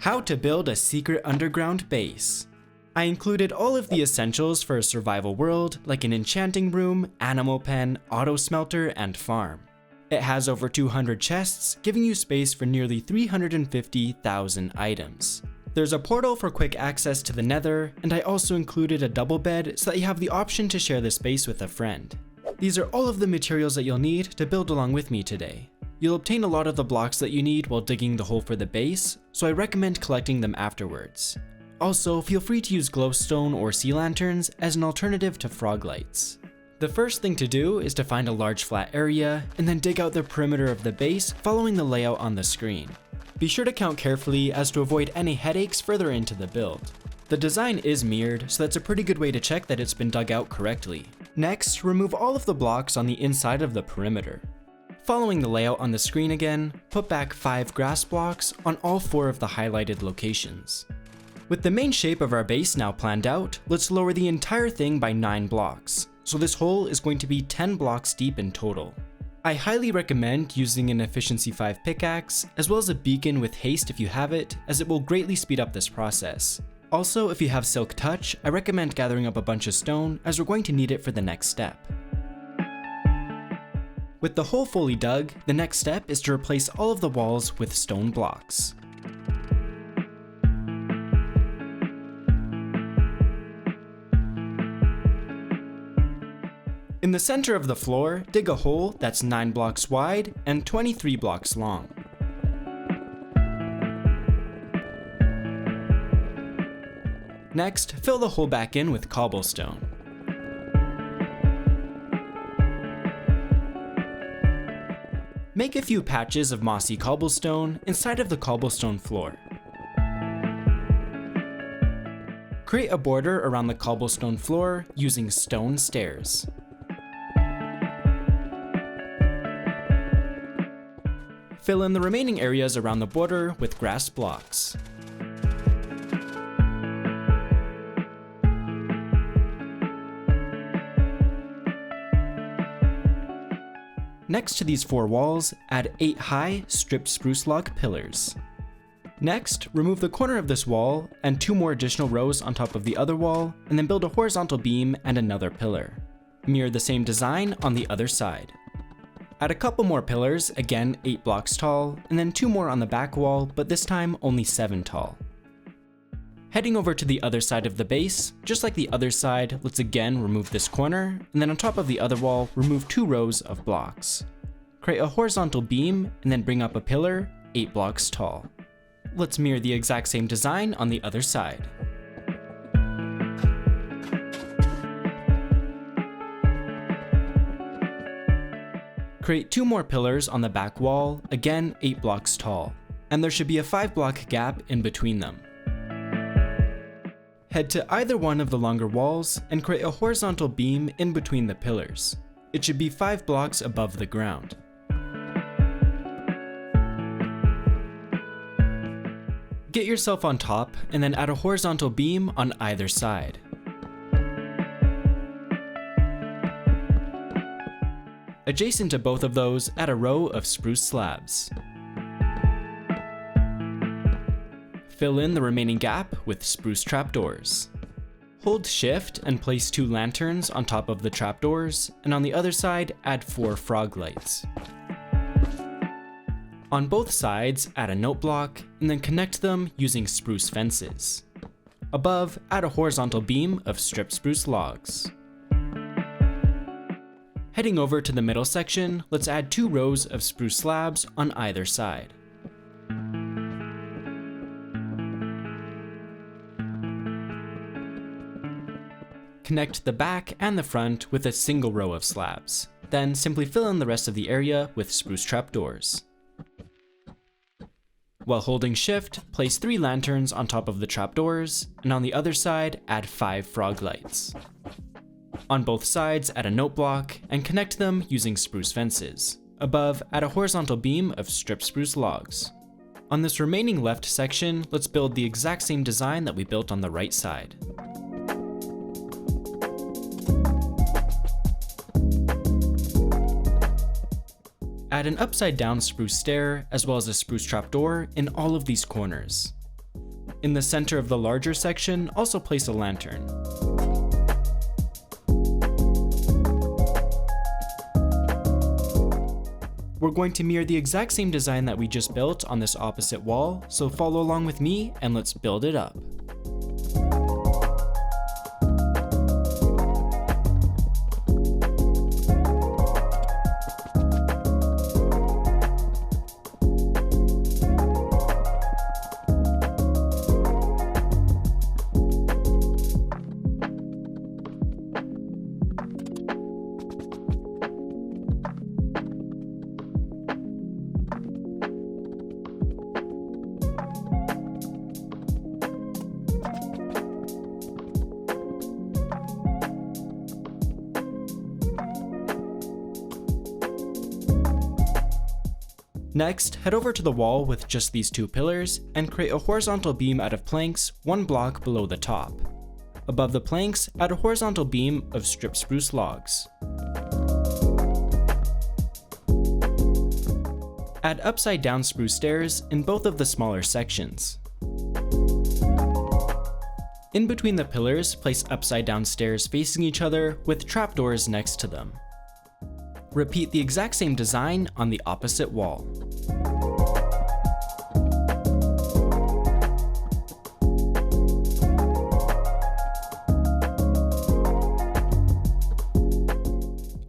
How to build a secret underground base. I included all of the essentials for a survival world, like an enchanting room, animal pen, auto smelter, and farm. It has over 200 chests, giving you space for nearly 350,000 items. There's a portal for quick access to the Nether, and I also included a double bed so that you have the option to share the space with a friend. These are all of the materials that you'll need to build along with me today. You'll obtain a lot of the blocks that you need while digging the hole for the base, so I recommend collecting them afterwards. Also, feel free to use glowstone or sea lanterns as an alternative to frog lights. The first thing to do is to find a large flat area, and then dig out the perimeter of the base following the layout on the screen. Be sure to count carefully as to avoid any headaches further into the build. The design is mirrored, so that's a pretty good way to check that it's been dug out correctly. Next, remove all of the blocks on the inside of the perimeter. Following the layout on the screen again, put back 5 grass blocks on all 4 of the highlighted locations. With the main shape of our base now planned out, let's lower the entire thing by 9 blocks, so this hole is going to be 10 blocks deep in total. I highly recommend using an efficiency 5 pickaxe, as well as a beacon with haste if you have it, as it will greatly speed up this process. Also, if you have silk touch, I recommend gathering up a bunch of stone, as we're going to need it for the next step. With the hole fully dug, the next step is to replace all of the walls with stone blocks. In the center of the floor, dig a hole that's 9 blocks wide and 23 blocks long. Next, fill the hole back in with cobblestone. Make a few patches of mossy cobblestone inside of the cobblestone floor. Create a border around the cobblestone floor using stone stairs. Fill in the remaining areas around the border with grass blocks. Next to these 4 walls, add 8 high, stripped spruce log pillars. Next, remove the corner of this wall and 2 more additional rows on top of the other wall, and then build a horizontal beam and another pillar. Mirror the same design on the other side. Add a couple more pillars, again 8 blocks tall, and then 2 more on the back wall, but this time only 7 tall. Heading over to the other side of the base, just like the other side, let's again remove this corner, and then on top of the other wall, remove 2 rows of blocks. Create a horizontal beam, and then bring up a pillar, 8 blocks tall. Let's mirror the exact same design on the other side. Create 2 more pillars on the back wall, again 8 blocks tall, and there should be a 5 block gap in between them. Head to either one of the longer walls and create a horizontal beam in between the pillars. It should be 5 blocks above the ground. Get yourself on top and then add a horizontal beam on either side. Adjacent to both of those, add a row of spruce slabs. Fill in the remaining gap with spruce trapdoors. Hold shift and place 2 lanterns on top of the trapdoors, and on the other side, add 4 frog lights. On both sides, add a note block, and then connect them using spruce fences. Above, add a horizontal beam of stripped spruce logs. Heading over to the middle section, let's add 2 rows of spruce slabs on either side. Connect the back and the front with a single row of slabs. Then simply fill in the rest of the area with spruce trapdoors. While holding shift, place 3 lanterns on top of the trapdoors, and on the other side, add 5 frog lights. On both sides, add a note block, and connect them using spruce fences. Above, add a horizontal beam of stripped spruce logs. On this remaining left section, let's build the exact same design that we built on the right side. Add an upside down spruce stair as well as a spruce trapdoor in all of these corners. In the center of the larger section, also place a lantern. We're going to mirror the exact same design that we just built on this opposite wall, so follow along with me and let's build it up. Next, head over to the wall with just these two pillars and create a horizontal beam out of planks 1 block below the top. Above the planks, add a horizontal beam of stripped spruce logs. Add upside down spruce stairs in both of the smaller sections. In between the pillars, place upside down stairs facing each other with trapdoors next to them. Repeat the exact same design on the opposite wall.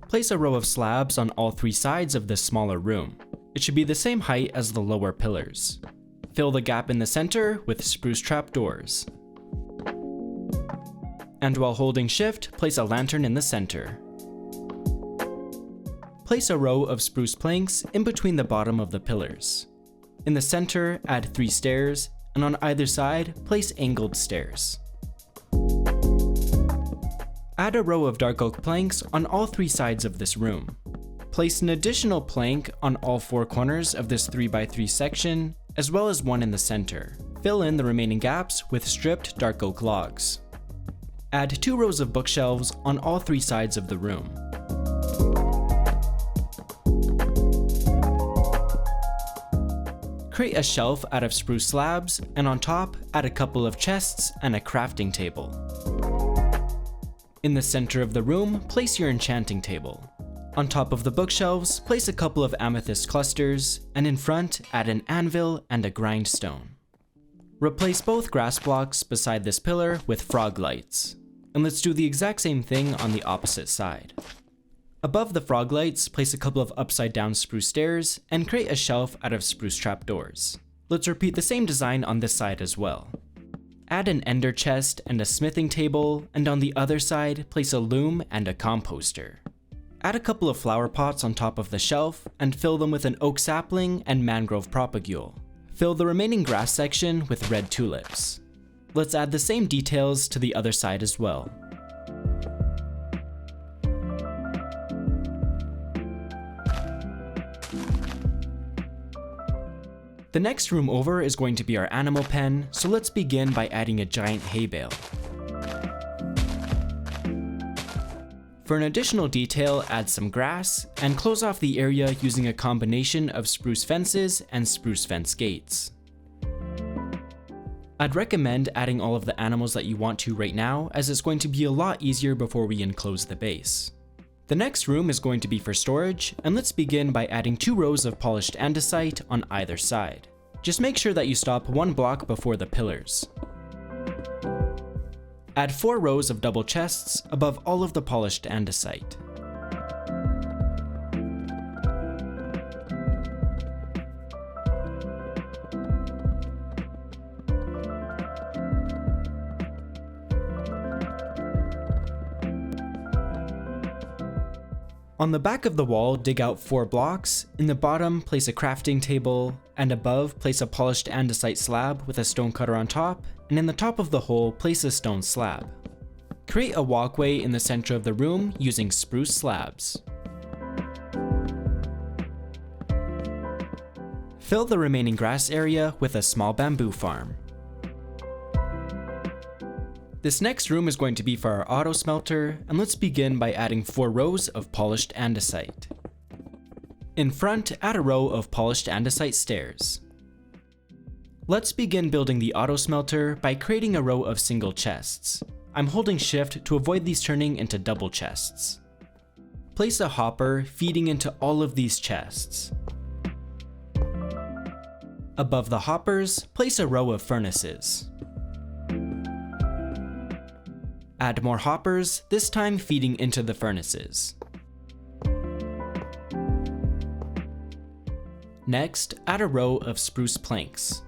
Place a row of slabs on all 3 sides of this smaller room. It should be the same height as the lower pillars. Fill the gap in the center with spruce trapdoors. And while holding shift, place a lantern in the center. Place a row of spruce planks in between the bottom of the pillars. In the center, add 3 stairs, and on either side, place angled stairs. Add a row of dark oak planks on all 3 sides of this room. Place an additional plank on all 4 corners of this 3x3 section, as well as one in the center. Fill in the remaining gaps with stripped dark oak logs. Add 2 rows of bookshelves on all 3 sides of the room. Create a shelf out of spruce slabs, and on top, add a couple of chests and a crafting table. In the center of the room, place your enchanting table. On top of the bookshelves, place a couple of amethyst clusters, and in front, add an anvil and a grindstone. Replace both grass blocks beside this pillar with frog lights. And let's do the exact same thing on the opposite side. Above the frog lights, place a couple of upside down spruce stairs and create a shelf out of spruce trapdoors. Let's repeat the same design on this side as well. Add an ender chest and a smithing table, and on the other side, place a loom and a composter. Add a couple of flower pots on top of the shelf and fill them with an oak sapling and mangrove propagule. Fill the remaining grass section with red tulips. Let's add the same details to the other side as well. The next room over is going to be our animal pen, so let's begin by adding a giant hay bale. For an additional detail, add some grass, and close off the area using a combination of spruce fences and spruce fence gates. I'd recommend adding all of the animals that you want to right now, as it's going to be a lot easier before we enclose the base. The next room is going to be for storage, and let's begin by adding 2 rows of polished andesite on either side. Just make sure that you stop 1 block before the pillars. Add 4 rows of double chests above all of the polished andesite. On the back of the wall, dig out 4 blocks, in the bottom place a crafting table, and above place a polished andesite slab with a stonecutter on top, and in the top of the hole place a stone slab. Create a walkway in the center of the room using spruce slabs. Fill the remaining grass area with a small bamboo farm. This next room is going to be for our auto smelter, and let's begin by adding 4 rows of polished andesite. In front, add a row of polished andesite stairs. Let's begin building the auto smelter by creating a row of single chests. I'm holding shift to avoid these turning into double chests. Place a hopper feeding into all of these chests. Above the hoppers, place a row of furnaces. Add more hoppers, this time feeding into the furnaces. Next, add a row of spruce planks.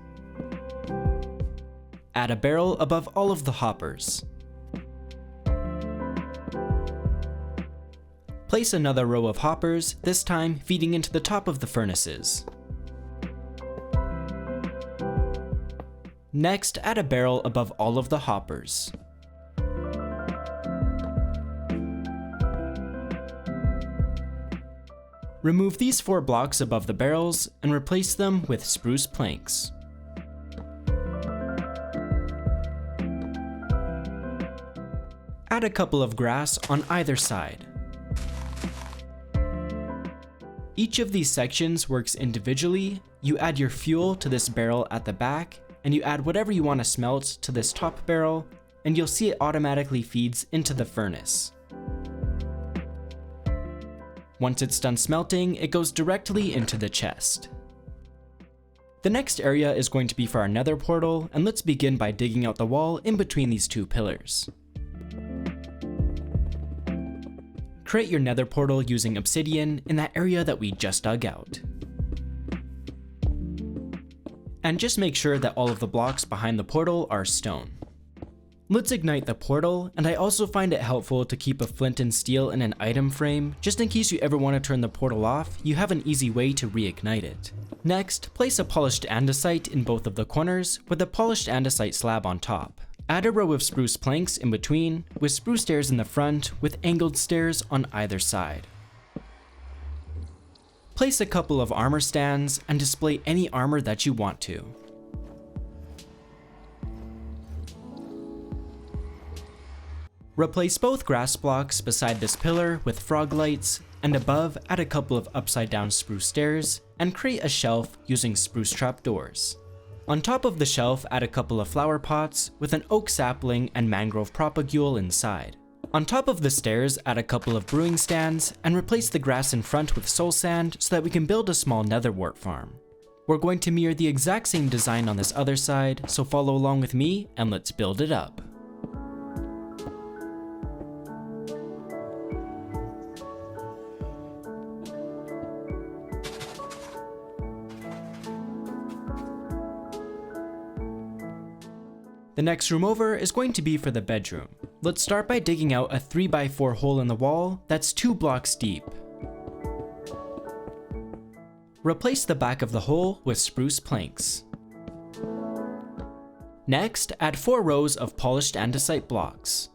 Add a barrel above all of the hoppers. Place another row of hoppers, this time feeding into the top of the furnaces. Next, add a barrel above all of the hoppers. Remove these 4 blocks above the barrels and replace them with spruce planks. Add a couple of grass on either side. Each of these sections works individually. You add your fuel to this barrel at the back, and you add whatever you want to smelt to this top barrel, and you'll see it automatically feeds into the furnace. Once it's done smelting, it goes directly into the chest. The next area is going to be for our nether portal, and let's begin by digging out the wall in between these 2 pillars. Create your nether portal using obsidian in that area that we just dug out. And just make sure that all of the blocks behind the portal are stone. Let's ignite the portal, and I also find it helpful to keep a flint and steel in an item frame, just in case you ever want to turn the portal off, you have an easy way to reignite it. Next, place a polished andesite in both of the corners with a polished andesite slab on top. Add a row of spruce planks in between, with spruce stairs in the front with angled stairs on either side. Place a couple of armor stands and display any armor that you want to. Replace both grass blocks beside this pillar with frog lights, and above add a couple of upside down spruce stairs and create a shelf using spruce trapdoors. On top of the shelf, add a couple of flower pots with an oak sapling and mangrove propagule inside. On top of the stairs, add a couple of brewing stands and replace the grass in front with soul sand so that we can build a small nether wart farm. We're going to mirror the exact same design on this other side, so follow along with me and let's build it up. The next room over is going to be for the bedroom. Let's start by digging out a 3x4 hole in the wall that's 2 blocks deep. Replace the back of the hole with spruce planks. Next, add 4 rows of polished andesite blocks.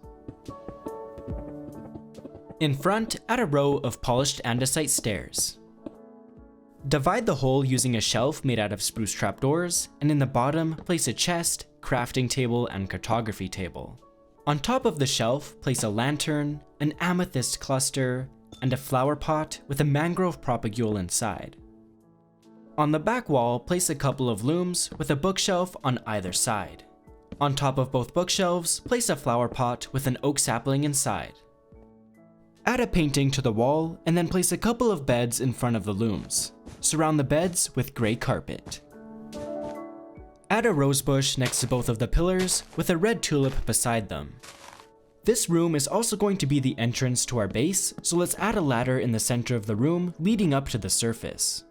In front, add a row of polished andesite stairs. Divide the hole using a shelf made out of spruce trapdoors, and in the bottom, place a chest, crafting table, and cartography table. On top of the shelf, place a lantern, an amethyst cluster, and a flower pot with a mangrove propagule inside. On the back wall, place a couple of looms with a bookshelf on either side. On top of both bookshelves, place a flower pot with an oak sapling inside. Add a painting to the wall, and then place a couple of beds in front of the looms. Surround the beds with gray carpet. Add a rose bush next to both of the pillars with a red tulip beside them. This room is also going to be the entrance to our base, so let's add a ladder in the center of the room leading up to the surface.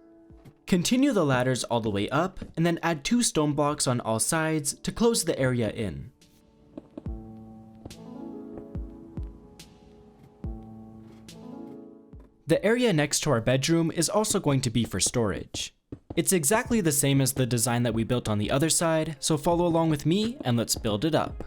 Continue the ladders all the way up, and then add 2 stone blocks on all sides to close the area in. The area next to our bedroom is also going to be for storage. It's exactly the same as the design that we built on the other side, so follow along with me and let's build it up.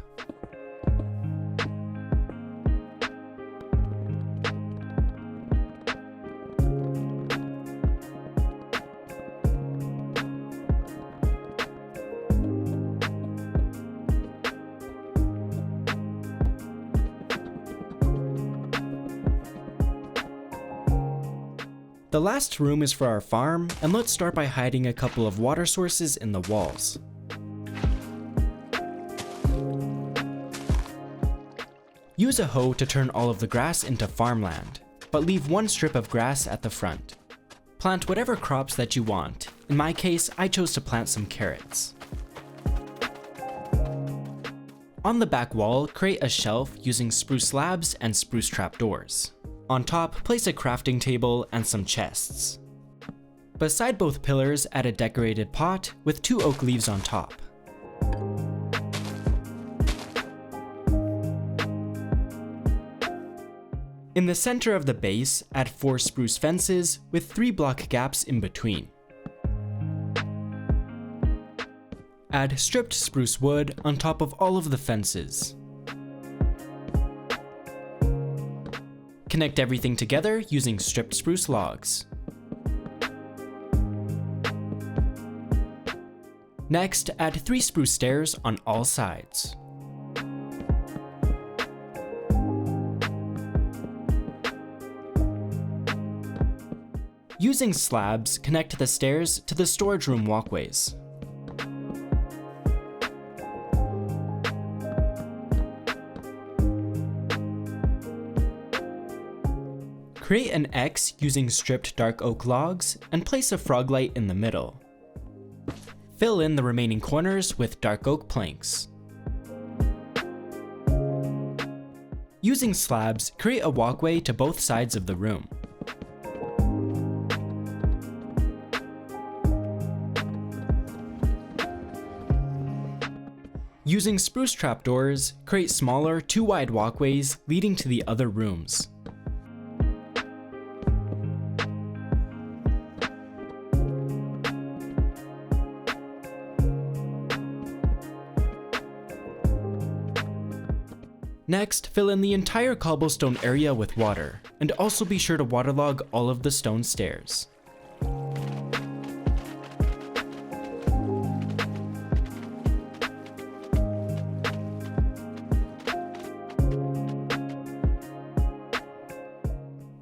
The last room is for our farm, and let's start by hiding a couple of water sources in the walls. Use a hoe to turn all of the grass into farmland, but leave one strip of grass at the front. Plant whatever crops that you want. In my case, I chose to plant some carrots. On the back wall, create a shelf using spruce slabs and spruce trapdoors. On top, place a crafting table and some chests. Beside both pillars, add a decorated pot with 2 oak leaves on top. In the center of the base, add 4 spruce fences with 3 block gaps in between. Add stripped spruce wood on top of all of the fences. Connect everything together using stripped spruce logs. Next, add 3 spruce stairs on all sides. Using slabs, connect the stairs to the storage room walkways. Create an X using stripped dark oak logs and place a frog light in the middle. Fill in the remaining corners with dark oak planks. Using slabs, create a walkway to both sides of the room. Using spruce trapdoors, create smaller, 2-wide walkways leading to the other rooms. Next, fill in the entire cobblestone area with water, and also be sure to waterlog all of the stone stairs.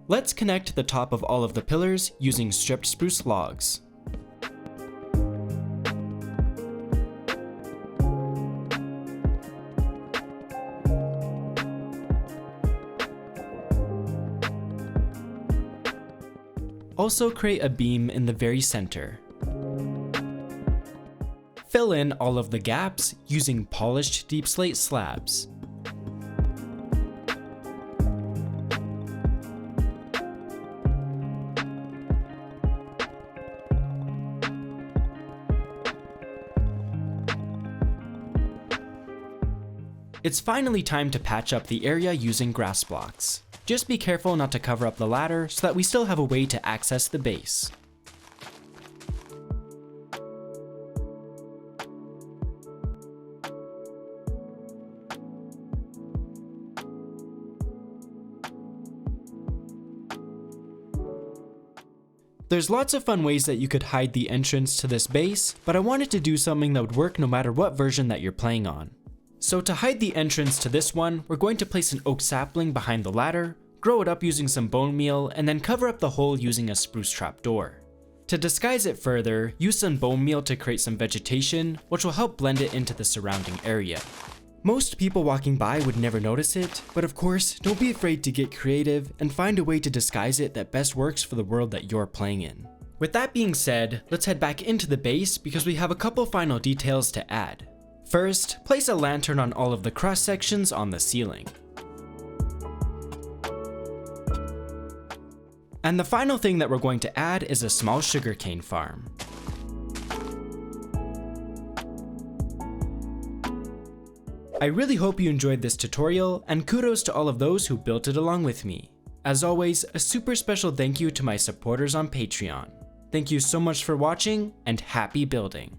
Let's connect the top of all of the pillars using stripped spruce logs. Also create a beam in the very center. Fill in all of the gaps using polished deep slate slabs. It's finally time to patch up the area using grass blocks. Just be careful not to cover up the ladder so that we still have a way to access the base. There's lots of fun ways that you could hide the entrance to this base, but I wanted to do something that would work no matter what version that you're playing on. So to hide the entrance to this one, we're going to place an oak sapling behind the ladder, grow it up using some bone meal, and then cover up the hole using a spruce trapdoor. To disguise it further, use some bone meal to create some vegetation, which will help blend it into the surrounding area. Most people walking by would never notice it, but of course, don't be afraid to get creative and find a way to disguise it that best works for the world that you're playing in. With that being said, let's head back into the base because we have a couple final details to add. First, place a lantern on all of the cross sections on the ceiling. And the final thing that we're going to add is a small sugarcane farm. I really hope you enjoyed this tutorial, and kudos to all of those who built it along with me. As always, a super special thank you to my supporters on Patreon. Thank you so much for watching, and happy building!